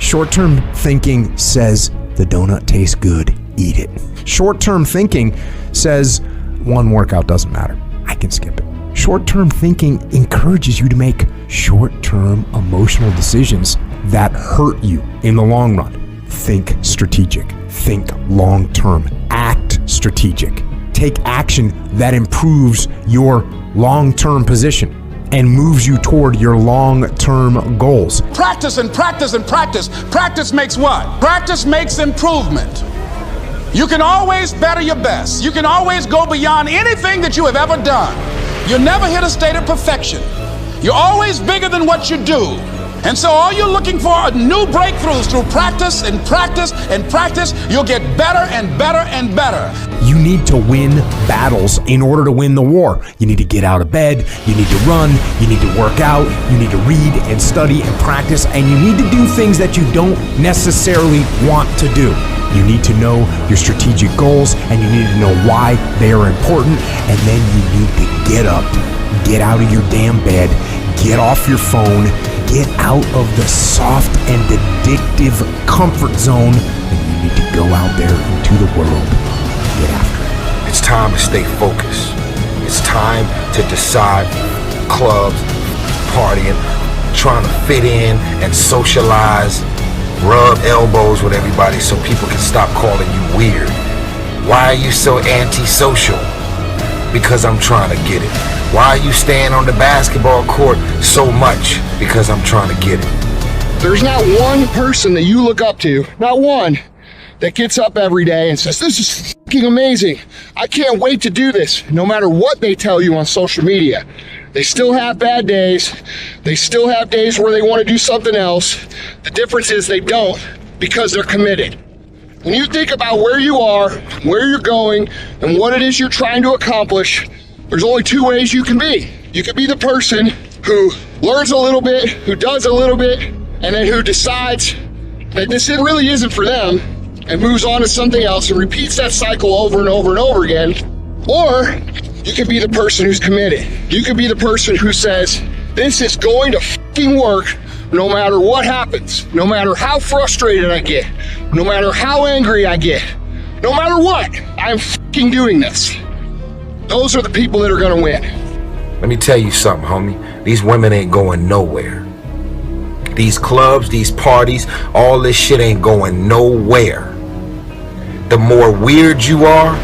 Short-term thinking says the donut tastes good, eat it. Short-term thinking says one workout doesn't matter, I can skip it. Short-term thinking encourages you to make short-term emotional decisions that hurt you in the long run. Think strategic, think long-term, act strategic. Take action that improves your long-term position and moves you toward your long-term goals. Practice and practice and practice. Practice makes what? Practice makes improvement. You can always better your best. You can always go beyond anything that you have ever done. You'll never hit a state of perfection. You're always bigger than what you do. And so all you're looking for are new breakthroughs through practice and practice and practice. You'll get better and better and better. You need to win battles in order to win the war. You need to get out of bed, you need to run, you need to work out, you need to read and study and practice, and you need to do things that you don't necessarily want to do. You need to know your strategic goals, and you need to know why they are important, and then you need to get up, get out of your damn bed, get off your phone, get out of the soft and addictive comfort zone, and you need to go out there into the world and get after it. It's time to stay focused. It's time to decide clubs, partying, trying to fit in and socialize, rub elbows with everybody so people can stop calling you weird. Why are you so antisocial? Because I'm trying to get it. Why are you staying on the basketball court so much? Because I'm trying to get it. There's not one person that you look up to, not one, that gets up every day and says, this is fucking amazing. I can't wait to do this. No matter what they tell you on social media. They still have bad days. They still have days where they want to do something else. The difference is they don't, because they're committed. When you think about where you are, where you're going, and what it is you're trying to accomplish, there's only two ways you can be. You can be the person who learns a little bit, who does a little bit, and then who decides that this really isn't for them and moves on to something else and repeats that cycle over and over and over again. Or you can be the person who's committed. You can be the person who says, this is going to fucking work no matter what happens, no matter how frustrated I get, no matter how angry I get, no matter what, I'm fucking doing this. Those are the people that are gonna win. Let me tell you something, homie. These women ain't going nowhere. These clubs, these parties, all this shit ain't going nowhere. The more weird you are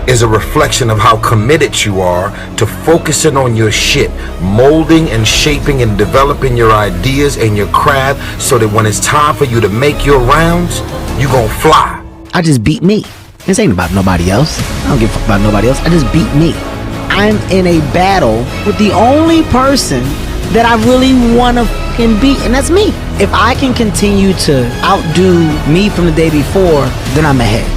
is a reflection of how committed you are to focusing on your shit, molding and shaping and developing your ideas and your craft so that when it's time for you to make your rounds, you gon' fly. I just beat me. This ain't about nobody else. I don't give a fuck about nobody else. I just beat me. I'm in a battle with the only person that I really want to fucking beat, and that's me. If I can continue to outdo me from the day before, then I'm ahead.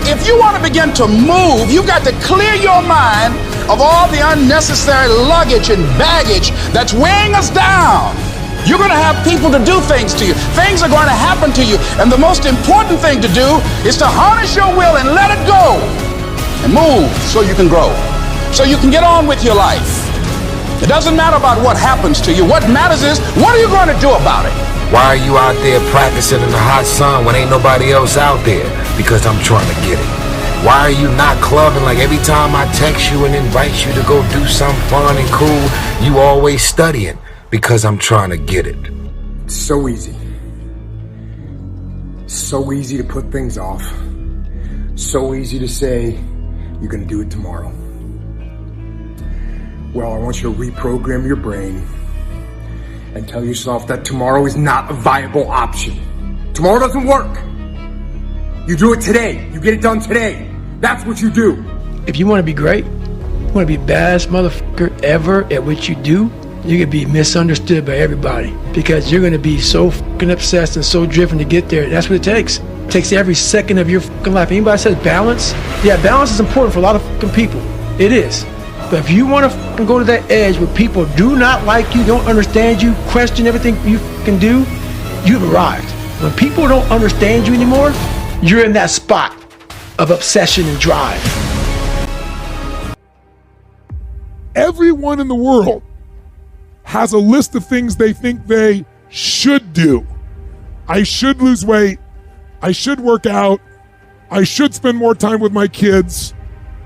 If you want to begin to move, you've got to clear your mind of all the unnecessary luggage and baggage that's weighing us down. You're going to have people to do things to you. Things are going to happen to you. And the most important thing to do is to harness your will and let it go. And move so you can grow. So you can get on with your life. It doesn't matter about what happens to you. What matters is, what are you going to do about it? Why are you out there practicing in the hot sun when ain't nobody else out there? Because I'm trying to get it. Why are you not clubbing like every time I text you and invite you to go do something fun and cool, you always studying? Because I'm trying to get it. It's so easy. So easy to put things off. So easy to say, you're gonna do it tomorrow. Well, I want you to reprogram your brain and tell yourself that tomorrow is not a viable option. Tomorrow doesn't work. You do it today. You get it done today. That's what you do. If you want to be great, you want to be the baddest motherfucker ever at what you do, you're going to be misunderstood by everybody because you're going to be so fucking obsessed and so driven to get there. That's what it takes. It takes every second of your fucking life. Anybody says balance? Yeah, balance is important for a lot of fucking people. It is. But if you want to fucking go to that edge where people do not like you, don't understand you, question everything you fucking do, you've arrived. When people don't understand you anymore, you're in that spot of obsession and drive. Everyone in the world has a list of things they think they should do. I should lose weight. I should work out. I should spend more time with my kids.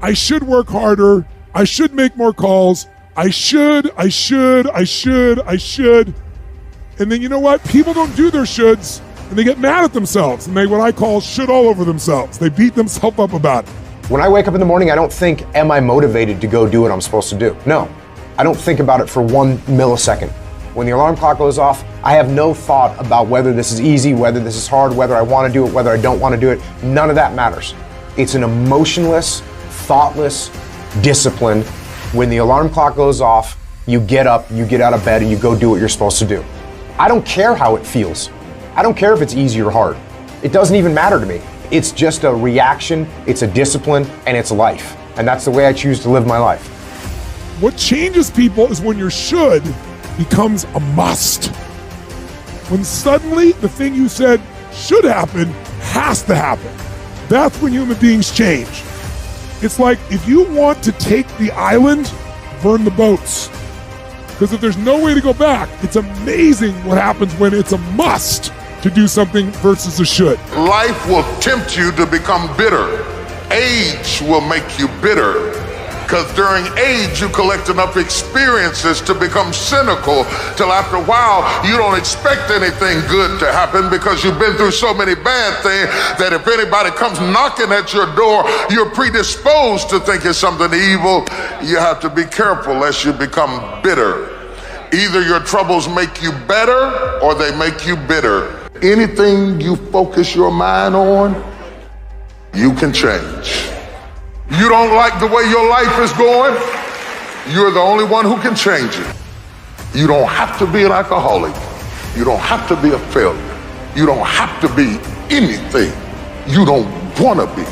I should work harder. I should make more calls. I should. And then you know what? People don't do their shoulds and they get mad at themselves and they what I call should all over themselves. They beat themselves up about it. When I wake up in the morning, I don't think, am I motivated to go do what I'm supposed to do? No, I don't think about it for 1 millisecond. When the alarm clock goes off, I have no thought about whether this is easy, whether this is hard, whether I want to do it, whether I don't want to do it. None of that matters. It's an emotionless, thoughtless discipline. When the alarm clock goes off, you get up, you get out of bed, and you go do what you're supposed to do. I don't care how it feels. I don't care if it's easy or hard. It doesn't even matter to me. It's just a reaction, it's a discipline, and it's life. And that's the way I choose to live my life. What changes people is when your should becomes a must. When suddenly the thing you said should happen has to happen. That's when human beings change. It's like if you want to take the island, burn the boats. Because if there's no way to go back, it's amazing what happens when it's a must to do something versus a should. Life will tempt you to become bitter. Age will make you bitter. Because during age, you collect enough experiences to become cynical till after a while, you don't expect anything good to happen because you've been through so many bad things that if anybody comes knocking at your door, you're predisposed to think it's something evil. You have to be careful lest you become bitter. Either your troubles make you better or they make you bitter. Anything you focus your mind on, you can change. You don't like the way your life is going, you're the only one who can change it. You don't have to be an alcoholic. You don't have to be a failure. You don't have to be anything you don't want to be.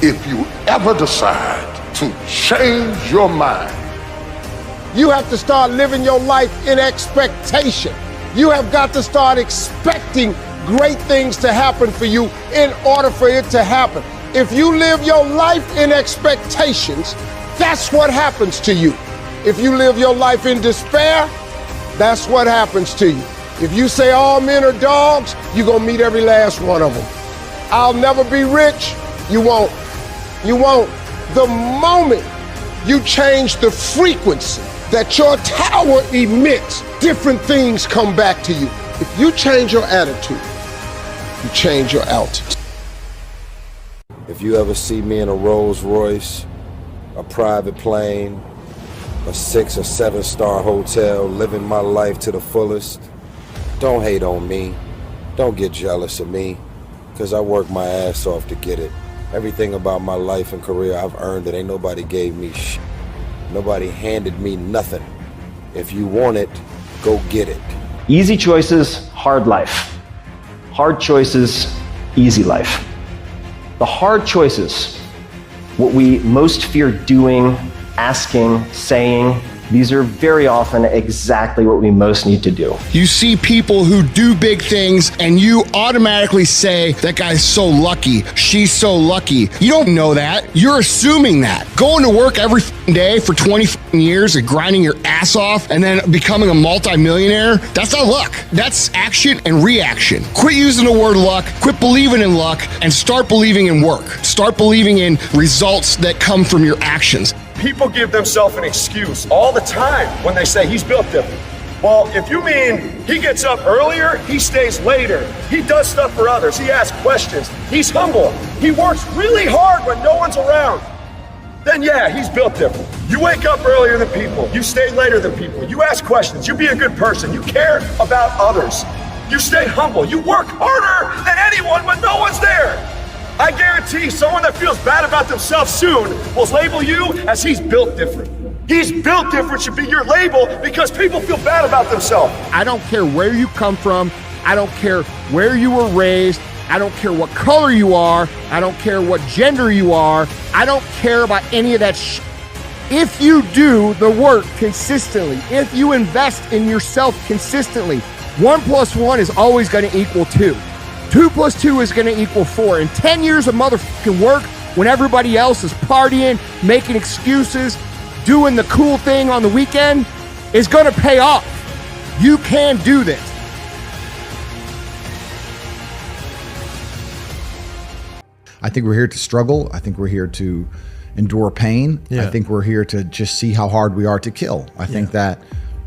If you ever decide to change your mind, you have to start living your life in expectation. You have got to start expecting great things to happen for you in order for it to happen. If you live your life in expectations, that's what happens to you. If you live your life in despair, that's what happens to you. If you say all men are dogs, you're gonna meet every last one of them. I'll never be rich, you won't. You won't. The moment you change the frequency that your tower emits, different things come back to you. If you change your attitude, you change your altitude. If you ever see me in a Rolls Royce, a private plane, a 6 or 7 star hotel, living my life to the fullest, don't hate on me. Don't get jealous of me, because I work my ass off to get it. Everything about my life and career, I've earned it. Ain't nobody gave me shit. Nobody handed me nothing. If you want it, go get it. Easy choices, hard life. Hard choices, easy life. The hard choices, what we most fear doing, asking, saying, these are very often exactly what we most need to do. You see people who do big things and you automatically say, that guy's so lucky, she's so lucky. You don't know that. You're assuming that. Going to work every day for 20 years and grinding your ass off and then becoming a multimillionaire, that's not luck. That's action and reaction. Quit using the word luck, quit believing in luck, and start believing in work. Start believing in results that come from your actions. People give themselves an excuse all the time when they say he's built different. Well, if you mean he gets up earlier, he stays later, he does stuff for others, he asks questions, he's humble, he works really hard when no one's around, then yeah, he's built different. You wake up earlier than people, you stay later than people, you ask questions, you be a good person, you care about others, you stay humble, you work harder than anyone when no one's there. I guarantee someone that feels bad about themselves soon will label you as he's built different. He's built different should be your label because people feel bad about themselves. I don't care where you come from. I don't care where you were raised. I don't care what color you are. I don't care what gender you are. I don't care about any of that shit. If you do the work consistently, if you invest in yourself consistently, 1 + 1 is always going to equal 2. 2 + 2 is going to equal 4. And 10 years of motherfucking work when everybody else is partying, making excuses, doing the cool thing on the weekend is going to pay off. You can do this. I think we're here to struggle. I think we're here to endure pain. Yeah. I think we're here to just see how hard we are to kill. I think that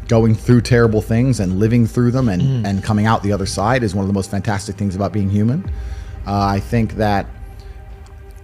going through terrible things and living through them and coming out the other side is one of the most fantastic things about being human. I think that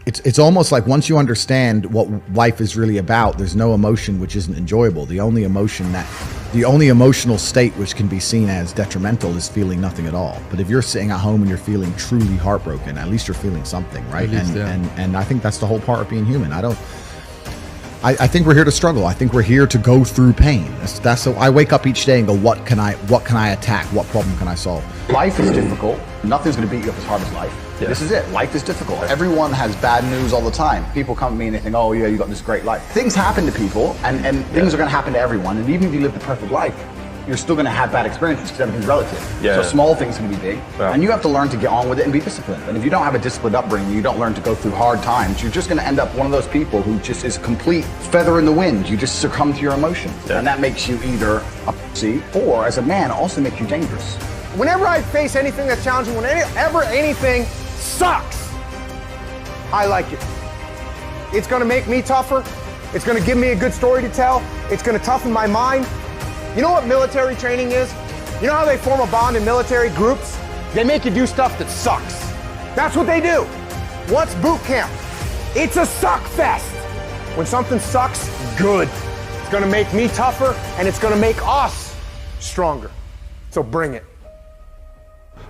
it's almost like once you understand what life is really about, there's no emotion which isn't enjoyable. The only emotional state which can be seen as detrimental is feeling nothing at all. But if you're sitting at home and you're feeling truly heartbroken, at least you're feeling something, right? And I think that's the whole part of being human. I think we're here to struggle. I think we're here to go through pain. That's so I wake up each day and go, what can I attack? What problem can I solve? Life is difficult. Nothing's going to beat you up as hard as life. Yeah. This is it. Life is difficult. Everyone has bad news all the time. People come to me and they think, oh yeah, you got this great life. Things happen to people and things are going to happen to everyone. And even if you live the perfect life, you're still going to have bad experiences because everything's relative. Yeah. So small things can be big. Yeah. And you have to learn to get on with it and be disciplined. And if you don't have a disciplined upbringing, you don't learn to go through hard times, you're just going to end up one of those people who just is a complete feather in the wind. You just succumb to your emotions. Yeah. And that makes you either a pussy or, as a man, also makes you dangerous. Whenever I face anything that's challenging, whenever anything sucks, I like it. It's going to make me tougher. It's going to give me a good story to tell. It's going to toughen my mind. You know what military training is? You know how they form a bond in military groups? They make you do stuff that sucks. That's what they do. What's boot camp? It's a suck fest. When something sucks, good. It's going to make me tougher and it's going to make us stronger. So bring it.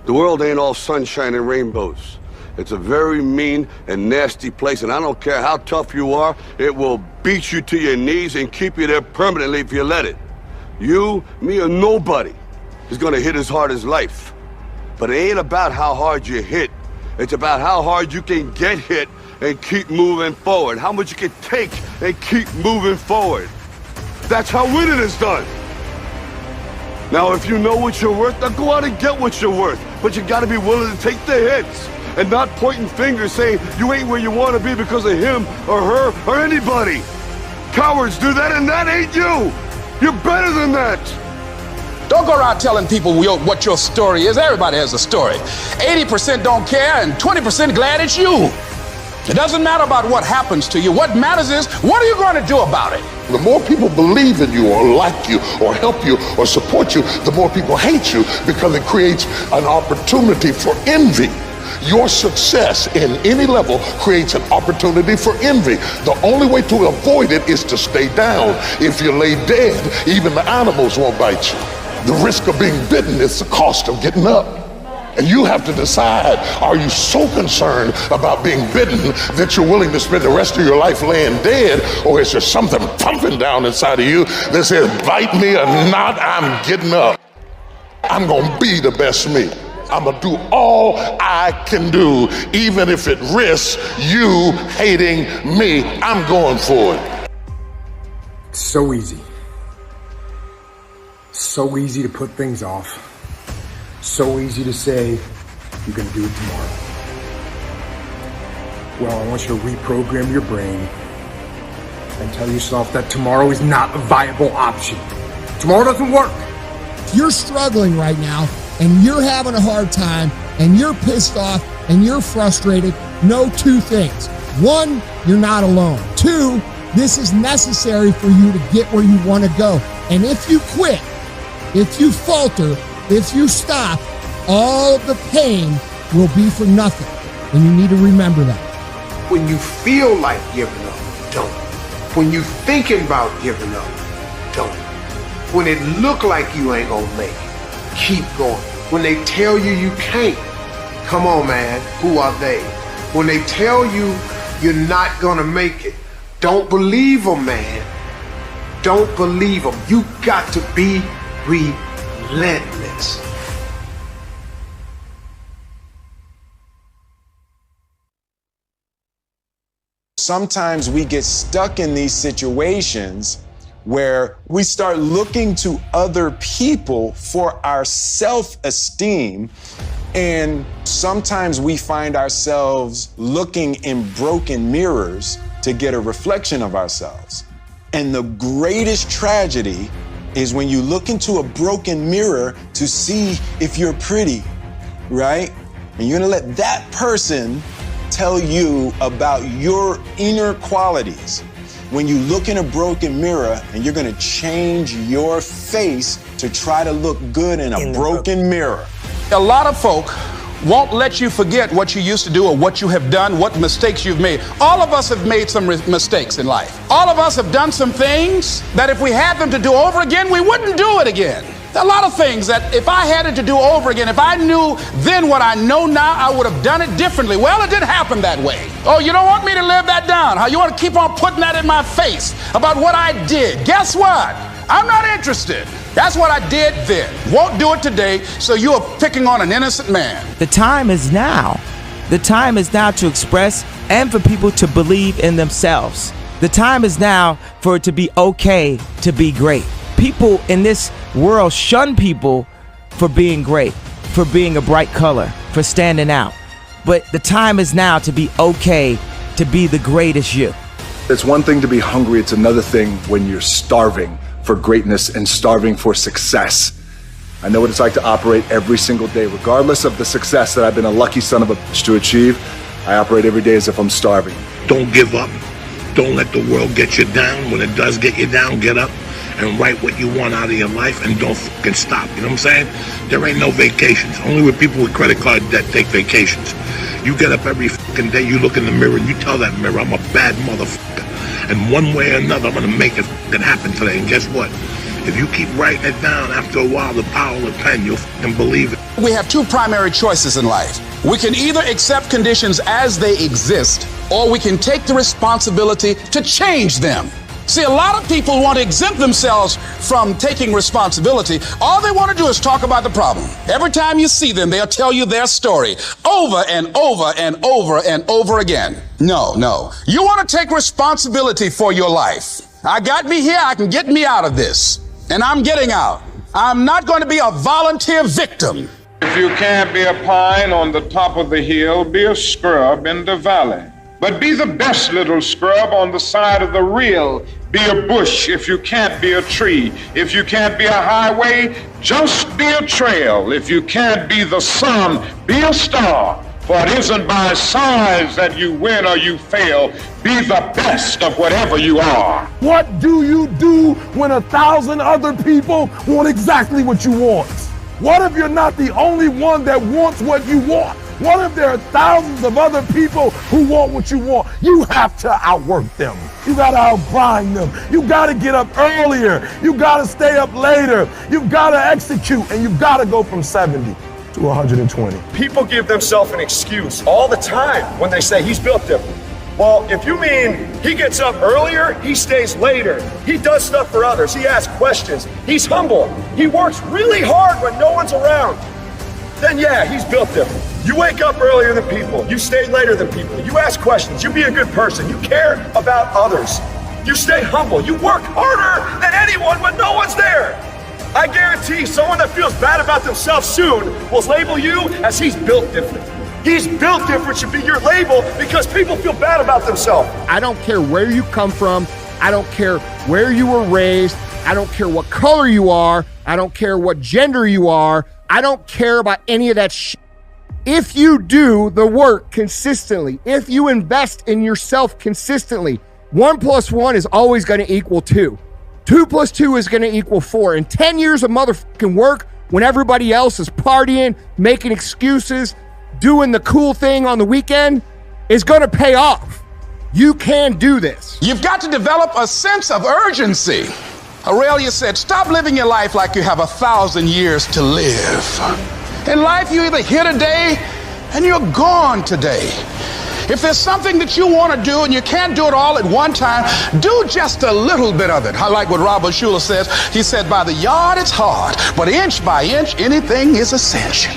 The world ain't all sunshine and rainbows. It's a very mean and nasty place, and I don't care how tough you are, it will beat you to your knees and keep you there permanently if you let it. You, me, or nobody is gonna hit as hard as life. But it ain't about how hard you hit. It's about how hard you can get hit and keep moving forward. How much you can take and keep moving forward. That's how winning is done. Now, if you know what you're worth, then go out and get what you're worth. But you gotta be willing to take the hits and not pointing fingers saying you ain't where you wanna be because of him or her or anybody. Cowards do that, and that ain't you. You're better than that. Don't go around telling people what your story is. Everybody has a story. 80% don't care and 20% glad it's you. It doesn't matter about what happens to you. What matters is, what are you going to do about it? The more people believe in you or like you or help you or support you, the more people hate you because it creates an opportunity for envy. Your success in any level creates an opportunity for envy. The only way to avoid it is to stay down. If you lay dead, even the animals won't bite you. The risk of being bitten is the cost of getting up. And you have to decide, are you so concerned about being bitten that you're willing to spend the rest of your life laying dead, or is there something pumping down inside of you that says, bite me or not, I'm getting up. I'm gonna be the best me. I'm gonna do all I can do, even if it risks you hating me. I'm going for it. It's so easy. So easy to put things off. So easy to say, you're gonna do it tomorrow. Well, I want you to reprogram your brain and tell yourself that tomorrow is not a viable option. Tomorrow doesn't work. If you're struggling right now and you're having a hard time and you're pissed off and you're frustrated, know two things. One, you're not alone. Two, this is necessary for you to get where you want to go. And if you quit, if you falter, if you stop, all of the pain will be for nothing. And you need to remember that. When you feel like giving up, don't. When you thinking about giving up, don't. When it look like you ain't gonna make it, keep going. When they tell you you can't, come on, man, who are they? When they tell you you're not gonna make it, don't believe them, man. Don't believe them. You got to be relentless. Sometimes we get stuck in these situations where we start looking to other people for our self-esteem, and sometimes we find ourselves looking in broken mirrors to get a reflection of ourselves. And the greatest tragedy is when you look into a broken mirror to see if you're pretty, right? And you're gonna let that person tell you about your inner qualities. When you look in a broken mirror, and you're gonna change your face to try to look good in a broken mirror. A lot of folk won't let you forget what you used to do or what you have done, what mistakes you've made. All of us have made some mistakes in life. All of us have done some things that if we had them to do over again, we wouldn't do it again. There are a lot of things that if I had it to do over again, if I knew then what I know now, I would have done it differently. Well, it didn't happen that way. Oh, you don't want me to live that down? How you want to keep on putting that in my face about what I did? Guess what? I'm not interested. That's what I did then. Won't do it today, so you are picking on an innocent man. The time is now. The time is now to express and for people to believe in themselves. The time is now for it to be okay to be great. People in this world shun people for being great, for being a bright color, for standing out. But the time is now to be okay to be the greatest you. It's one thing to be hungry, it's another thing when you're starving for greatness and starving for success. I know what it's like to operate every single day, regardless of the success that I've been a lucky son of a bitch to achieve. I operate every day as if I'm starving. Don't give up. Don't let the world get you down. When it does get you down, get up and write what you want out of your life and don't fucking stop. You know what I'm saying? There ain't no vacations. Only with people with credit card debt take vacations. You get up every fucking day, you look in the mirror and you tell that mirror, I'm a bad motherfucker. And one way or another, I'm gonna make it fucking happen today. And guess what? If you keep writing it down, after a while, the power of the pen, you'll fucking believe it. We have two primary choices in life. We can either accept conditions as they exist, or we can take the responsibility to change them. See, a lot of people want to exempt themselves from taking responsibility. All they want to do is talk about the problem. Every time you see them, they'll tell you their story over and over and over and over again. No. You want to take responsibility for your life. I got me here, I can get me out of this. And I'm getting out. I'm not going to be a volunteer victim. If you can't be a pine on the top of the hill, be a scrub in the valley. But be the best little scrub on the side of the rill. Be a bush if you can't be a tree. If you can't be a highway, just be a trail. If you can't be the sun, be a star. For it isn't by size that you win or you fail. Be the best of whatever you are. What do you do when 1,000 other people want exactly what you want? What if you're not the only one that wants what you want? What if there are thousands of other people who want what you want? You have to outwork them. You gotta outgrind them. You gotta get up earlier. You gotta stay up later. You gotta execute, and you gotta go from 70 to 120. People give themselves an excuse all the time when they say he's built different. Well, if you mean he gets up earlier, he stays later, he does stuff for others, he asks questions, he's humble, he works really hard when no one's around, then yeah, he's built different. You wake up earlier than people, you stay later than people, you ask questions, you be a good person, you care about others, you stay humble, you work harder than anyone when no one's there. I guarantee someone that feels bad about themselves soon will label you as he's built different. He's built different should be your label because people feel bad about themselves. I don't care where you come from. I don't care where you were raised. I don't care what color you are. I don't care what gender you are. I don't care about any of that shit. If you do the work consistently, if you invest in yourself consistently, 1 + 1 is always going to equal 2. 2 + 2 is going to equal 4. And 10 years of motherfucking work when everybody else is partying, making excuses, doing the cool thing on the weekend is going to pay off. You can do this. You've got to develop a sense of urgency. Aurelia said, stop living your life like you have 1,000 years to live. In life, you either here today and you're gone today. If there's something that you want to do and you can't do it all at one time, do just a little bit of it. I like what Robert Schuller says. He said, by the yard it's hard, but inch by inch, anything is a cinch.